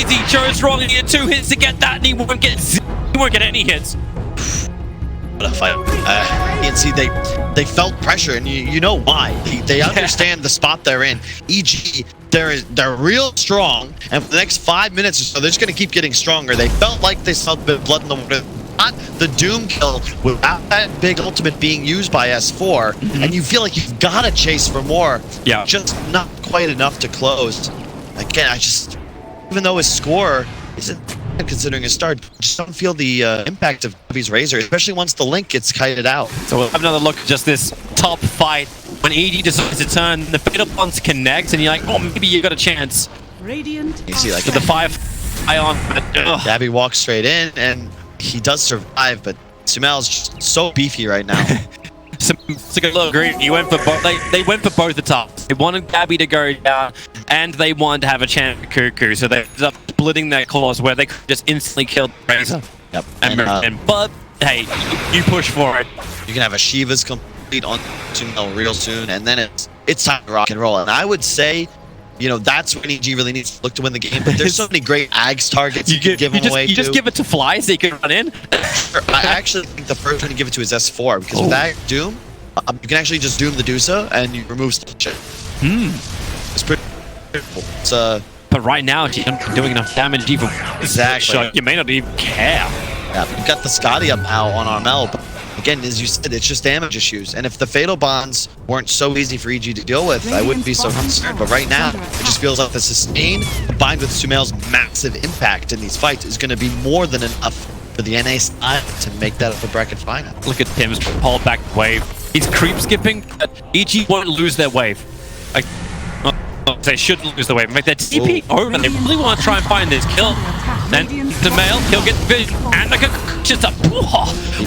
crazy. Joe's wrong. He had 2 hits to get that, and he won't get any hits. What a fight. TNC, they felt pressure, and you know why. They understand the spot they're in. EG, they're real strong, and for the next 5 minutes or so, they're just going to keep getting stronger. They felt like they saw a bit of blood in the water. Not the Doom kill without that big ultimate being used by S4, and you feel like you've got to chase for more. Yeah. Just not quite enough to close. Again, even though his score isn't considering his start, just don't feel the impact of Bobby's Razor, especially once the link gets kited out. So we'll have another look at just this top fight. When EG decides to turn, the Fatal Bonds connect, and you're like, oh, maybe you got a chance. Radiant. You see, like, With the 5 Ion. Gabby walks straight in, and he does survive, but Sumel's just so beefy right now. It's a little green. He went for both. They went for both the tops. They wanted Gabby to go down, and they wanted to have a chance at Cuckoo. So they ended up splitting their claws where they could just instantly kill Razor. Yep. But hey, you push for it. You can have a Shiva's complete on Sumel real soon, and then it's time to rock and roll. And I would say, you know, that's when EG really needs to look to win the game. But there's so many great Ags targets you can give him away. You just give it to Fly so he can run in. I actually think the first one to give it to is S4, because with that Doom, you can actually just Doom the Dusa and you remove shit. It's pretty cool. It's But right now, she's not doing enough damage even. Exactly. So you may not even care. Yeah, you've got the Scotty up now on Armel, but again, as you said, it's just damage issues. And if the Fatal Bonds weren't so easy for EG to deal with, I wouldn't be so concerned. But right now, it just feels like the sustain, combined with Sumel's massive impact in these fights, is going to be more than enough for the NA side to make that upper bracket final. Look at Tim's pull back wave. He's creep skipping, but EG won't lose their wave. They shouldn't lose the wave. Make their TP over. They really want to try and find this kill. And the male, he'll get the vision. And the concussion,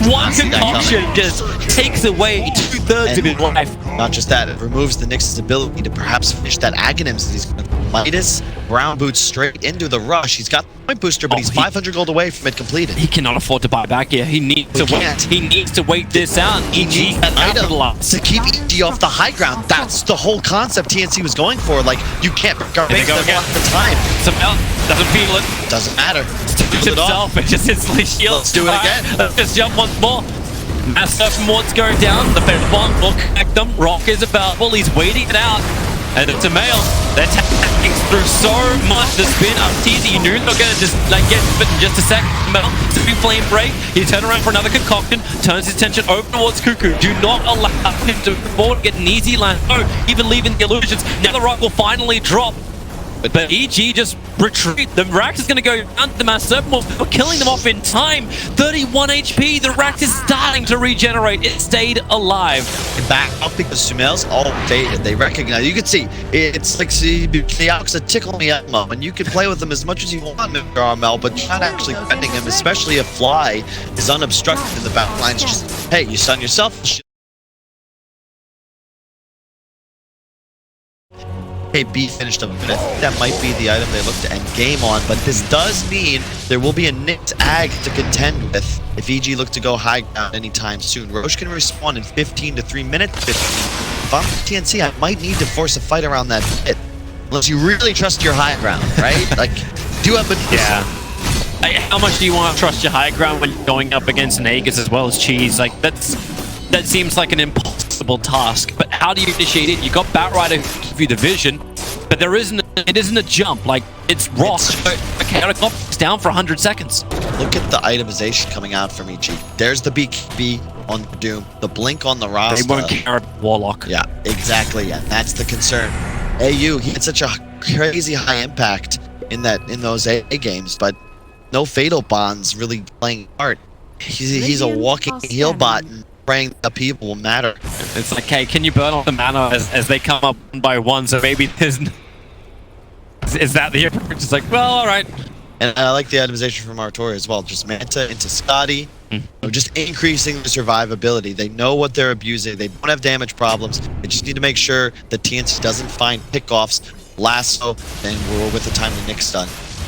one concussion just takes away 2/3 of his life. Not just that, it removes the Nyx's ability to perhaps finish that Aghanims that he's going to Midas, brown boots straight into the rush. He's got the point booster, but he's 500 gold away from it completed. He cannot afford to buy back here. He needs to wait. He needs to wait this out. EG to keep EG off the high ground. That's the whole concept TNC was going for. Like, you can't guard them all the time. Samel doesn't feel it. Doesn't matter. Himself, it just instantly shields. Let's do it again. Let's just jump once more. Master from Mort's going down. The Fatal Bond will connect them. Rock is available. He's waiting it out. And it's a male. They're tagging through so much. The spin up teasy. You knew they're going to just like get it in just a second. Mel, big flame break. He turns around for another concoction. Turns his attention over towards Cuckoo. Do not allow him to move forward, get an easy land. No, even leaving the illusions. Now the rock will finally drop. But EG just retreat. The Rax is going to go down to the Mass Serpent. We're killing them off in time. 31 HP. The Rax is starting to regenerate. It stayed alive. Back up because Sumel's all faded. They recognize. You can see it's like the Alex a tickle me Atmo, and you can play with them as much as you want, Mr. Armel, but you're not actually threatening him, especially if Fly is unobstructed in the back lines. Just hey, you stun yourself. B finished up with it. That might be the item they look to end game on, but this does mean there will be a nicked ag to contend with if EG look to go high ground anytime soon. Roche can respawn in 15 to 3 minutes 15. If I'm TNC, I might need to force a fight around that pit. Unless you really trust your high ground, right? Like, do you have a... Yeah. How much do you want to trust your high ground when you're going up against an Aegis as well as Cheese? Like, that seems like an impossible task. But how do you initiate it? You got Batrider to give you the vision, but it isn't a jump. Like, it's rock. Okay, it's down for 100 seconds. Look at the itemization coming out from EG. There's the BKB on Doom, the blink on the Rasta. They won't care about Warlock. Yeah, exactly. And that's the concern. AU, he had such a crazy high impact in those A games, but no Fatal Bonds really playing part. He's a walking heal bot, and praying that people will matter. It's like, hey, can you burn off the mana as they come up one by one? So maybe there's... Is that the approach? It's like, well, all right. And I like the itemization from Artori as well. Just Manta into Scotty. Just increasing the survivability. They know what they're abusing. They don't have damage problems. They just need to make sure that TNC doesn't find pickoffs, lasso, and we're with the time to Nick stun.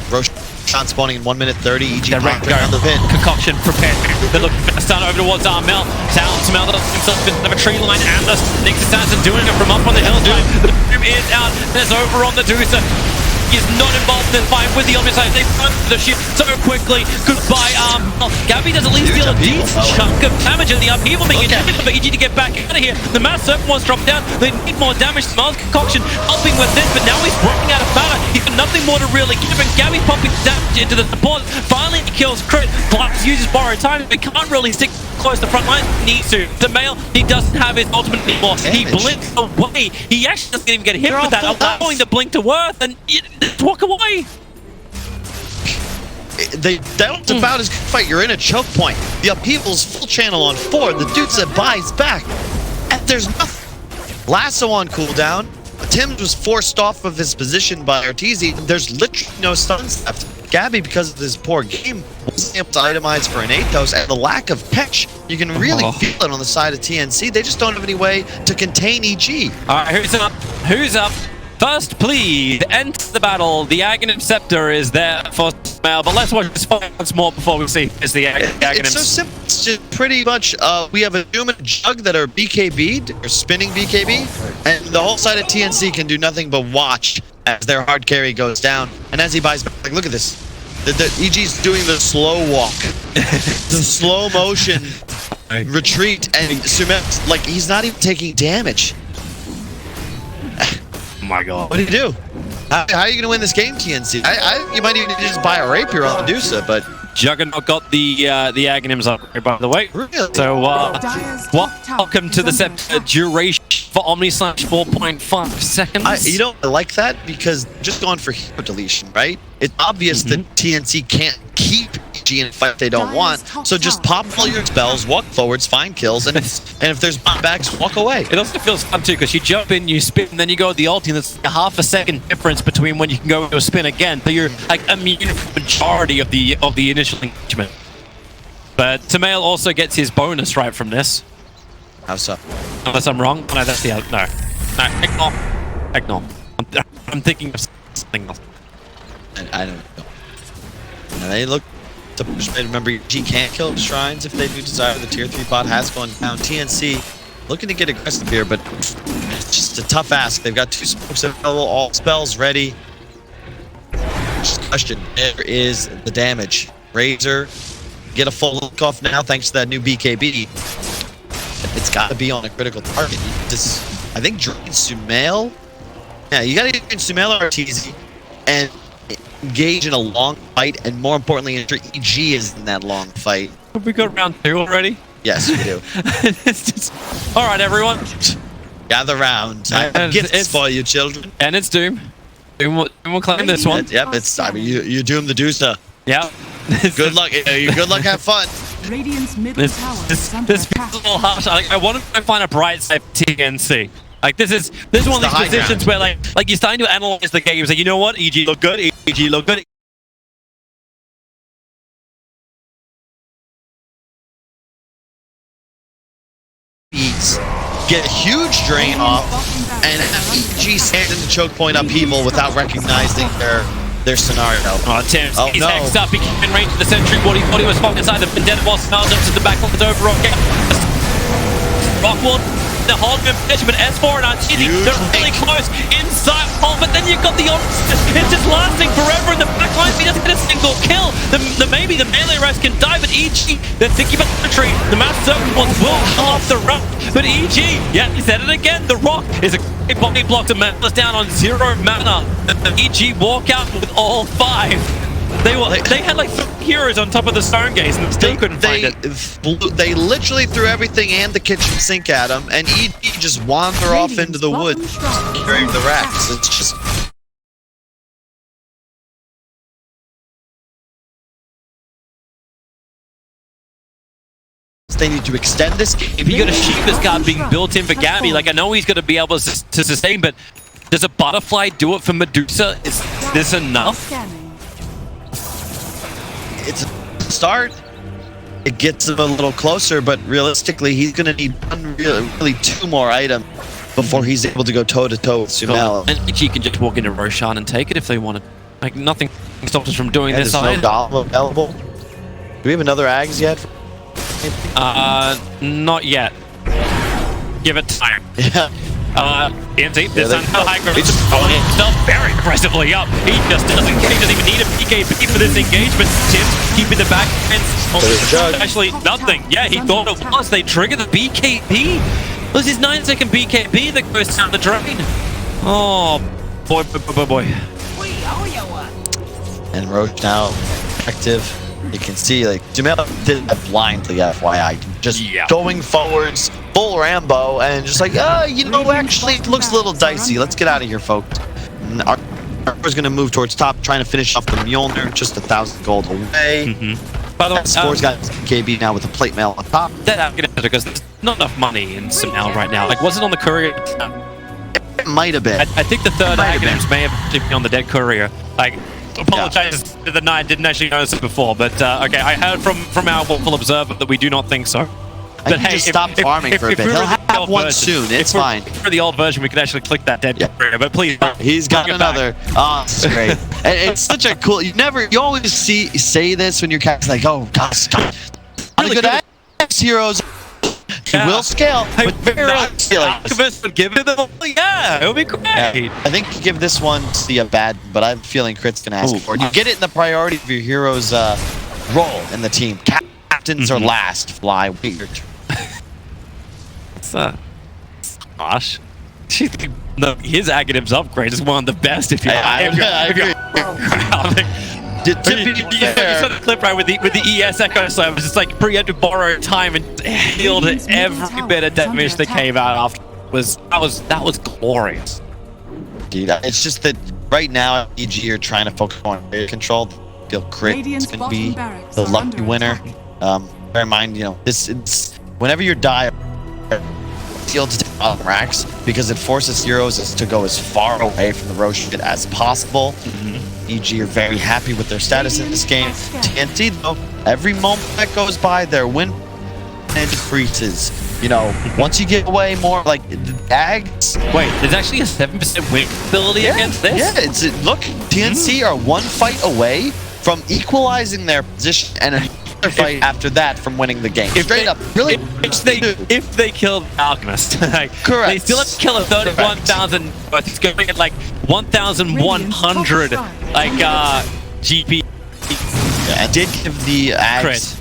Roche shot spawning in 1 minute 30. EG around the pin. Concoction prepared. They're looking for a stun over towards Armel. Smell himself into the tree line, and the Nick Assassin doing it from up on the hill. The Doom is out. There's over on the Dusa. is not involved in this fight with the Omniscience. They run the ship so quickly. Goodbye, Gabby does at least deal a decent chunk of damage, and the upheaval being intended for EG to get back out of here. The Mass Serpent wants dropped down. They need more damage. Smiles Concoction helping with this, but now he's running out of mana. He's got nothing more to really give, and Gabby pumping damage into the support. Finally, he kills Crit. Blast uses borrowed time, but can't really stick close to the front line. Needs to. The male, he doesn't have his ultimate anymore. He blinks away. He actually doesn't even get hit with that, allowing the blink to worth, and walk away. That's about as good a fight. You're in a choke point. The upheaval's full channel on 4. The DOTA buys back, and there's nothing. Lasso on cooldown. Tim's was forced off of his position by Arteezy. There's literally no stuns left. Gabby, because of his poor game, wasn't able to itemize for an Athos, and the lack of catch, you can really feel it on the side of TNC. They just don't have any way to contain EG. All right, who's up? Who's up? First, please, enter the battle. The Aghanim Scepter is there for Smail, but let's watch this fight once more before we see it's the Aghanim. It's so simple. It's just pretty much, we have a Doom and a Jug that are BKB'd, or spinning BKB, and the whole side of TNC can do nothing but watch as their hard carry goes down. And as he buys back, like, look at this. The EG's doing the slow walk, the slow motion retreat, and Sumet, like, he's not even taking damage. Oh my god. What do you do? How are you going to win this game, TNC? You might even need to just buy a rapier on the DOTA, but... Juggernaut got the Aghanims up, by the way. Really? So, welcome to the Scepter duration for Omni/, 4.5 seconds. I like that because just going for hero deletion, right? It's obvious that TNC can't keep EG in a fight they don't want, so just pop all your spells, walk forwards, find kills, and if there's buybacks, walk away. It also feels fun too, because you jump in, you spin, and then you go with the ulti, and there's a half a second difference between when you can go into a spin again, so you're like immune for the majority of the initial engagement. But Tamail also gets his bonus right from this. How so? Unless I'm wrong. No, that's the other. No, ignore. I'm thinking of something else. I don't know. And they look to remember, G can't kill shrines if they do desire. The tier 3 bot has gone down. TNC looking to get aggressive here, but it's just a tough ask. They've got 2 smokes available, all spells ready. Just question, where is the damage? Razor, get a full look off now thanks to that new BKB. It's got to be on a critical target. I think drain Sumail. Yeah, you got to drain Sumail or Arteezy and engage in a long fight, and more importantly, ensure EG is in that long fight. Have we got round 2 already? Yes, we do. All right, everyone. Gather round. I have gifts for you, children. And it's Doom. Doom will claim this one. Yep, I mean, you Doom the DOTA. Yeah. Good luck. Good luck. Have fun. Radiant's middle tower this feels a little harsh. I want to find a bright side for TNC. Like this is one of these positions where like you're starting to analyze the game. You're like, you know what? EG look good. EG look good. Get a huge drain off and EG stand in the choke point upheaval without recognizing their scenario. Oh, Tim, he's next up. He came in range of the sentry. What he was fought inside the Vendetta boss. Now jumps to the back of the over rock. Rockwall, the holding of position, but S4 and Arteezy, they're really close inside hole, but then you've got the it's just lasting forever in the back line. He doesn't get a single kill. Maybe the melee rest can die, but EG, they're thinking about the retreat. The Mass Serpent will come off the rock, but EG, yeah, he said it again. The rock is a great body block to Mantlas down on 0 mana. The EG walk out with all 5. They had like 3 heroes on top of the stone gaze and still couldn't find it. They literally threw everything and the kitchen sink at him, and EG just wander off into the woods carrying the racks. It's just... They need to extend this game. If you got a Sheep's Guard being built in for Gabby, like I know he's going to be able to sustain, but does a Butterfly do it for Medusa? Is this enough? It's a start. It gets him a little closer, but realistically, he's going to need really 2 more items before he's able to go toe-to-toe with Sumail. And EG can just walk into Roshan and take it if they wanted. Like, nothing stops us from doing this. There's no Golem available. Do we have another Ags yet? Not yet. Give it time. Yeah. TNC, this time high ground. He's just throwing himself very aggressively up. He just doesn't even need a PKP for this engagement. Tim's keeping the back ends. Actually, nothing. Yeah, he thought it was. They trigger the BKB. It was his 9-second BKB that goes down the drain. Oh, boy, boy, boy, boy. And Roche now active. You can see, like, Jamel did that blindly, FYI. Just going forwards, full Rambo, and just like, you know, actually, it looks a little dicey. Let's get out of here, folks. And Arthur's going to move towards top, trying to finish off the Mjolnir, just 1,000 gold away. By the way, Spore's got KB now with the plate mail on top. That because there's not enough money in Sumail right now. Like, was it on the courier? It might have been. I think the third Aghanims may have been on the dead courier. Like, apologize to the night, didn't actually notice it before, but okay, I heard from our Watchful Observer that we do not think so. But hey, just stop farming for a bit. He'll have one soon. It's fine. For the old version, we could actually click that dead courier, but please. He's got another. Oh, this is great. And it's such a cool. You always say this when you're like, oh gosh, really good X heroes. He will scale, but very Archivist would give it the it would be great. I think you give this one to a bad, but I'm feeling Crit's gonna ask for it. You get it in the priority of your hero's role in the team. Captains are last. Fly, wait your turn. It's gosh. No, his Aghanim's upgrade is one of the best. If you, I agree. You saw the clip right with the ES Echo Service. It's like he had to borrow time and healed every bit of damage that came out after. That was glorious. Dude, it's just that right now EG are trying to focus on area control. Feel Crit is going to be the lucky winner. Bear in mind, you know, it's whenever you die, to take on racks because it forces heroes to go as far away from the Roche as possible. EG are very happy with their status in this game. TNC though, every moment that goes by, their win increases. You know, once you get away more, like the Ags. Wait, there's actually a 7% win ability against this? Yeah, look, TNC are one fight away from equalizing their position and another fight after that from winning the game. Straight up, really? If they kill Alchemist, like, correct. They still have to kill a 31,000, but it's going to get like 1,100, like GP. Yeah, I did give the Ags.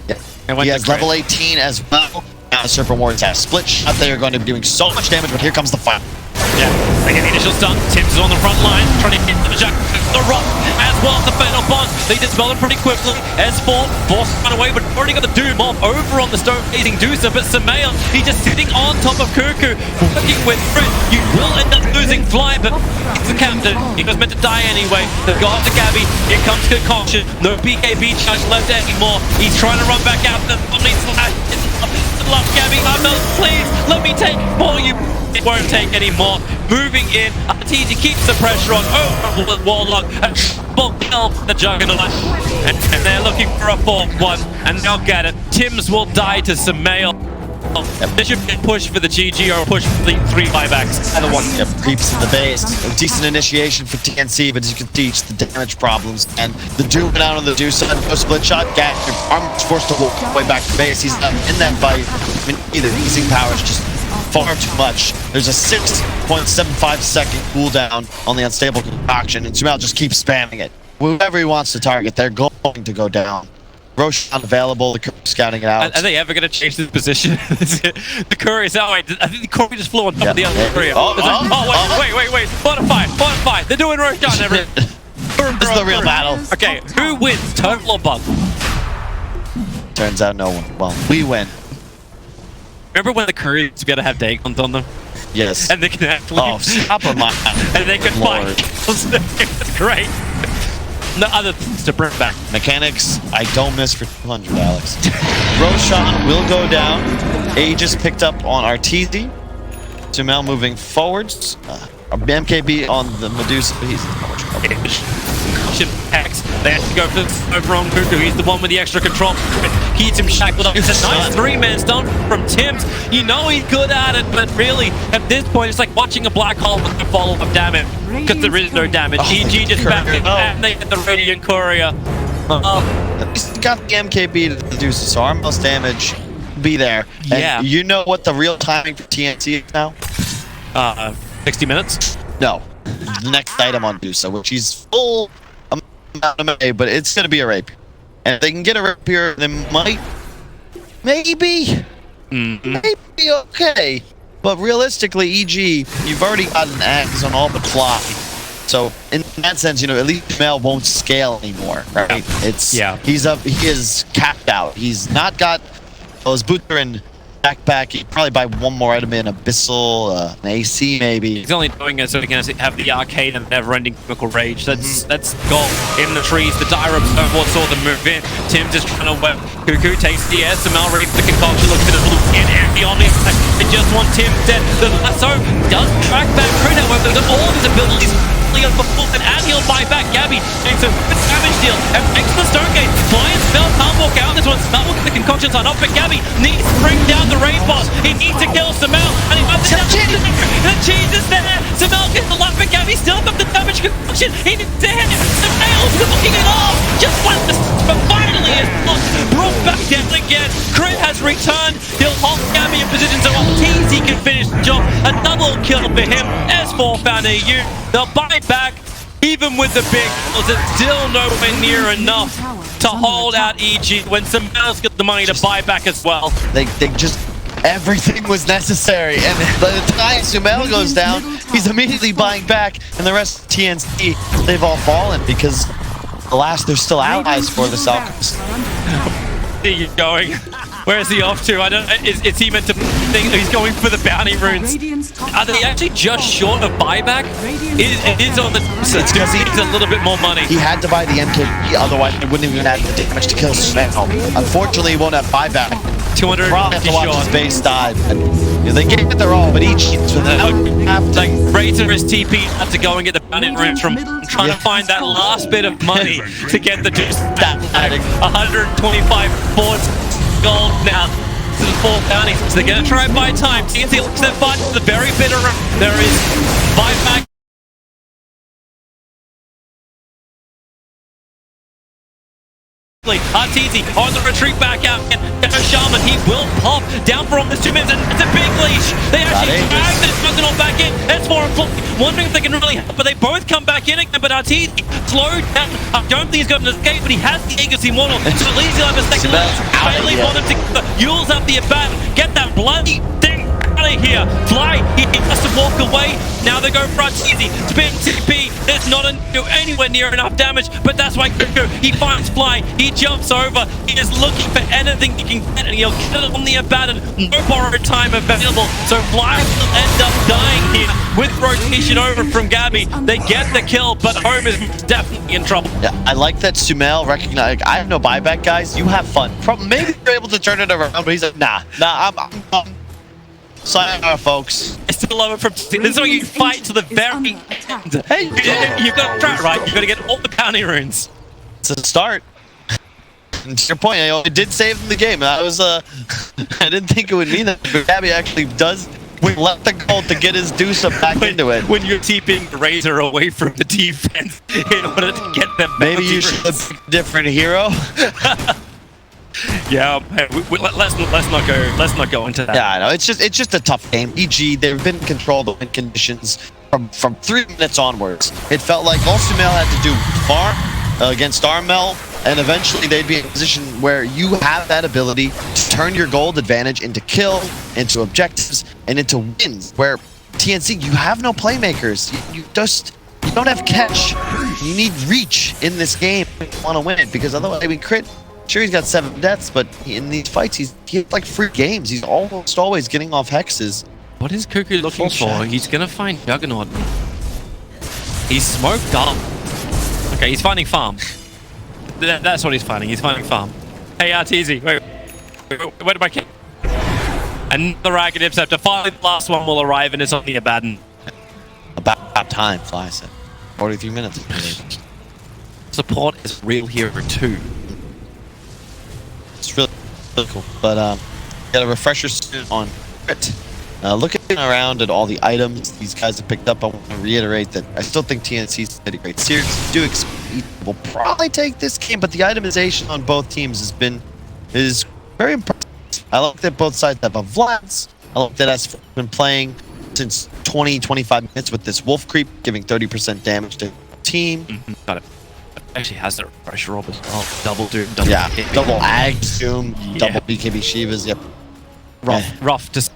He has level 18 as well. Now the Serpent Warriors have split shot. They are going to be doing so much damage, but here comes the fight. Yeah, they get the initial stun. Tim's on the front line, trying to hit the rock as well as the Fatal Bond. They dispel it pretty quickly. S4 forced to run away, but already got the Doom off over on the stone-facing Deucer. But Sumail, he's just sitting on top of Cuckoo, working with Frit. You will end up losing Fly, but it's the captain. He was meant to die anyway. They've got to Gabby. Here comes Concoction. No PKB charge left anymore. He's trying to run back out. The only slash is love Gabby. Please let me take more. You it won't take any more. Moving in, TZ keeps the pressure on over Warlock and triple kill the Juggernaut. And they're looking for a fourth one, and they'll get it. Tims will die to Sumail. There should be a push for the GG or a push for the 3 buybacks. Either one. Creeps in the base. A decent initiation for TNC, but as you can see, it's the damage problems. And the Doom out on the Deuce, no split shot. Arm's forced to walk way back to base. He's not in that fight. I mean, either easing power is just far too much. There's a 6.75 second cooldown on the unstable concoction, and Sumail just keeps spamming it. Whoever he wants to target, they're going to go down. Roche not available, the Curry scouting it out. Are they ever going to change the position? The Curry's out. Wait, I think the Curry just flew on top of the other Curry. Wait. Fortify. They're doing Roche down, everything. This is the real battle. Okay, who wins, Total or Bug? Turns out no one. Well, we win. Remember when the Curry's got to have Dagons on them? Yes. And they can actually... Oh, stop them. And they can fight. It's great. No other things to bring back. Mechanics, I don't miss for 200, Alex. Roshan will go down. Aegis picked up on Arteezy. Sumail moving forwards. MKB on the Medusa. He's they have to go for this over on Cuckoo. He's the one with the extra control. Keeps him shackled up. It's a nice 3-man stun from Tims. You know he's good at it, but really, at this point, it's like watching a black hole with the follow-up damage. Because there is no damage. EG just back in, and they get the Radiant Courier. At least he got the MKB to Medusa, so Armos damage be there. And you know what the real timing for TNC is now? 60 minutes? No. The next item on DOTA, which he's full amount of money, but it's going to be a rapier. And if they can get a rapier, they might, maybe okay. But realistically, EG, you've already got an axe on all but fly. So in that sense, you know, at least Mel won't scale anymore, right? It's he is capped out. He's not got those boots are in backpack. He'd probably buy one more item in Abyssal, an AC maybe. He's only doing it so he can have the arcade and never-ending chemical rage. That's gold. In the trees, the dire observer saw them move in. Tim just trying to web. Cuckoo takes the air. Samel reaps the concoction, looks at it, little in empty on him. They just want Tim dead. The lasso does track back Crit, however, they've got all his abilities. And he'll buy back Gabby. Makes a damage deal. And makes the stone gate. Fly and Spell can't walk out this one. Spell will get the concoctions on up, but Gabby needs to bring down the raid boss. He needs to kill Samel. And he wants to the cheese is there. Samel gets the luck, but Gabby still got the damage concoction. He needs to hit him. Samel's looking it off. Just like this. But finally it's brought back down again. Crit has returned. He'll hold Gabby in position so TNC can finish the job. A double kill for him. S4 found EU. They'll buy back, even with the big kills, it's still nowhere near enough to hold out EG when Samel's got the money to buy back as well. They just, everything was necessary, and by the time Samel goes down, he's immediately buying back, and the rest of TNC, they've all fallen because, alas, they're still allies for the Alchemist. Where are you going? Where is he off to? I don't. Is he meant to think he's going for the bounty runes? Are they actually just short of buyback? It is on the. It's because he needs a little bit more money. He had to buy the MK, otherwise he wouldn't even have the damage to kill Samel. Unfortunately, he won't have buyback. 250 probably have to watch short. his base dive. They gave it their all, but each like Razor is TP have to go and get the bounty runes from trying to find that last bit of money to get the juice. 125 forts. Gold now to the 4 bounties. So they're going to try and buy time. TNC looks their fight to the very bitter. There is buyback. Arteezy on the retreat back out. And Shaman, he will pop down for almost 2 minutes. And it's a big leash. They actually drag the Smoking on back in. S4 and Floyd wondering if they can really help, but they both come back in again. But Arteezy slowed down. I don't think he's got an escape, but he has the Aegis Immortal. So at least he'll have a second level. Bailey want him to Yule's up the abat. Get that bloody thing out of here. Fly, he has to walk away. Now they go for Arteezy. Spin TP. There's not anywhere near enough damage, but that's why Cuckoo, he finds Fly. He jumps over. He is looking for anything he can get, and he'll get it on the abaddon. No borrowed time available, so Fly will end up dying here with rotation over from Gabby. They get the kill, but Home is definitely in trouble. Yeah, I like that Samel recognized, I have no buyback, guys. You have fun. Maybe you're able to turn it around, but he's like, nah, I'm sayonara, folks. I still love it from this is why you fight to the very end. Hey, you've got to try it right. You've got to get all the bounty runes. It's a start. And to your point, I did save the game. I was, I didn't think it would mean that, but Gabby actually does. We left the goal to get his DOTA back into it. When you're keeping Razor away from the defense in order to get them. Maybe you should pick a different hero. Yeah, hey, let's not go into that. Yeah, I know. It's just a tough game. EG, they've been in control of the win conditions from 3 minutes onwards. It felt like all Samel had to do farm against Armel, and eventually they'd be in a position where you have that ability to turn your gold advantage into kill, into objectives, and into wins. Where TNC, you have no playmakers. You don't have catch. You need reach in this game if you want to win it, because otherwise, I mean, Crit. Sure, he's got 7 deaths, but in these fights, he has like free games. He's almost always getting off hexes. What is Cuckoo looking for? He's gonna find Juggernaut. He's smoked up. Okay, he's finding farm. That's what he's finding. He's finding farm. Hey, Arteezy, wait, where did my kid? Another Ragged Interceptor. Finally, the last one will arrive, and it's on the Abaddon. About time, Fly said. 43 minutes. Support is real hero too. It's really cool, but got a refresher soon on Crit. Looking around at all the items these guys have picked up, I want to reiterate that I still think TNC's had a great series. Do expect will probably take this game, but the itemization on both teams is very impressive. I like that both sides have a Vlads. I like that has been playing since 20-25 minutes with this wolf creep, giving 30% damage to the team. Got it. Actually has the pressure rob as well. Double doom, double BKB. Double Ags doom, double BKB Shivas. Yep. Rough to.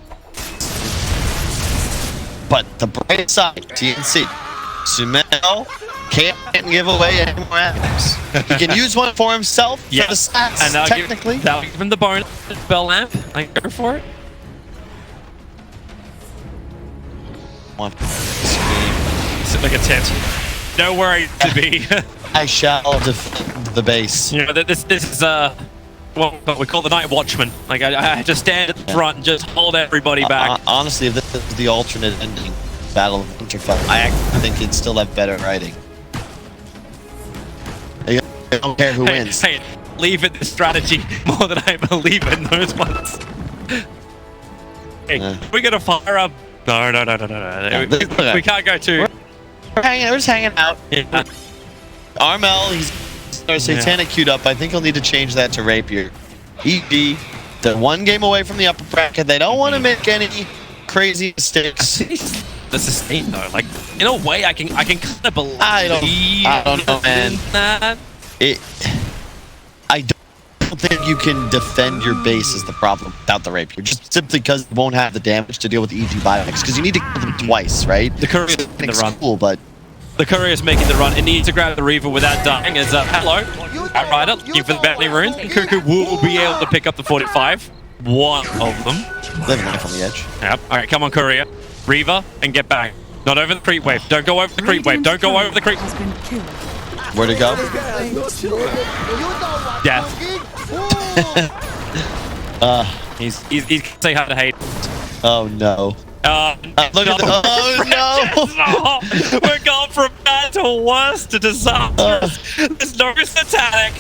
But the bright side, TNC, Sumail can't give away any more atoms. He can use one for himself for the stats, and that'll technically. That'll give him the bonus bell lamp. I go for it. Sit like a tent. Nowhere to be. I shall defend the base. You know, this is what we call the Night Watchman. Like I just stand at the front and just hold everybody back. Honestly, if this is the alternate ending, Battle of Winterfell, I actually think it'd still have better writing. I don't care who wins. Hey, believe in this strategy more than I believe in those ones. Hey, we're gonna fire up. No. We can't go too. We're just hanging out. Yeah. Armel, he's satanic queued up. I think he'll need to change that to Rapier. EG, they're one game away from the upper bracket. They don't want to make any crazy mistakes. The sustain though, like in a way, I can kind of believe. I don't know, man. That. I don't think you can defend your base is the problem without the Rapier, just simply because you won't have the damage to deal with EG biotics, because you need to kill them twice, right? The courier in the run. Cool, but the courier's making the run. It needs to grab the Reaver without dying. As hello, Outrider looking for the bounty runes. Cuckoo will be able to pick up the 45. One of them. Living life on the edge. Yep. All right, come on, courier. Reaver and get back. Not over the creep wave. Don't go over the creep wave. Don't go over the creep. Where'd it go? Death. He's say how to hate. Oh no. Look at the, oh no! We're going from bad to worse to disastrous. There's no satanic.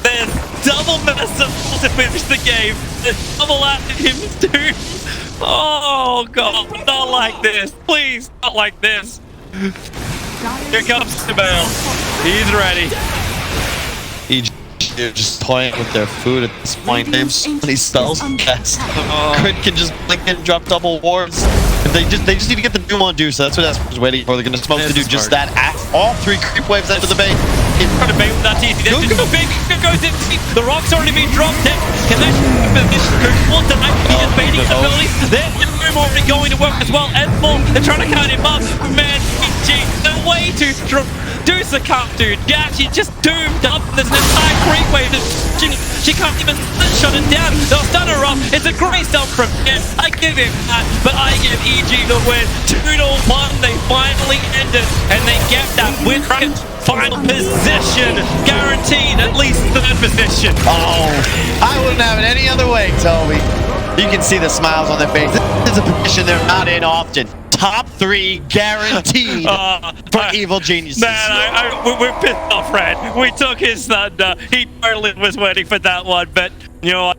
There's double medicine to finish the game. There's double him doom. Oh god, not like this. Please, not like this. Here comes Sumail. He's ready. They're just toying with their food at this point. They have so many spells cast. Crit can just blink and drop double wards. They just need to get the Doom on do, so that's what Asper's waiting for. They're gonna smoke to do just that. All three creep waves into the bait. He's trying to bait with that TC. There's just a big goes in. The rock's already been dropped. Can they will die? He is baiting his abilities. There's the Doom already going to work as well. N4, they're trying to count him up. Man, EG, they're way too strong. Do succumb, dude. Yeah, she's just doomed up. There's an entire creep wave. She can't even shut it down. They'll stun her up. It's a great stuff from him. I give him that, but I give EG the win. 2-1. They finally ended, and they get that win. Final position, guaranteed at least third position. Oh, I wouldn't have it any other way, Toby. You can see the smiles on their face. This is a position they're not in often. Top 3 guaranteed for Evil Geniuses. Man, we're pissed off, Fred. We took his thunder. He totally was waiting for that one, but you know what?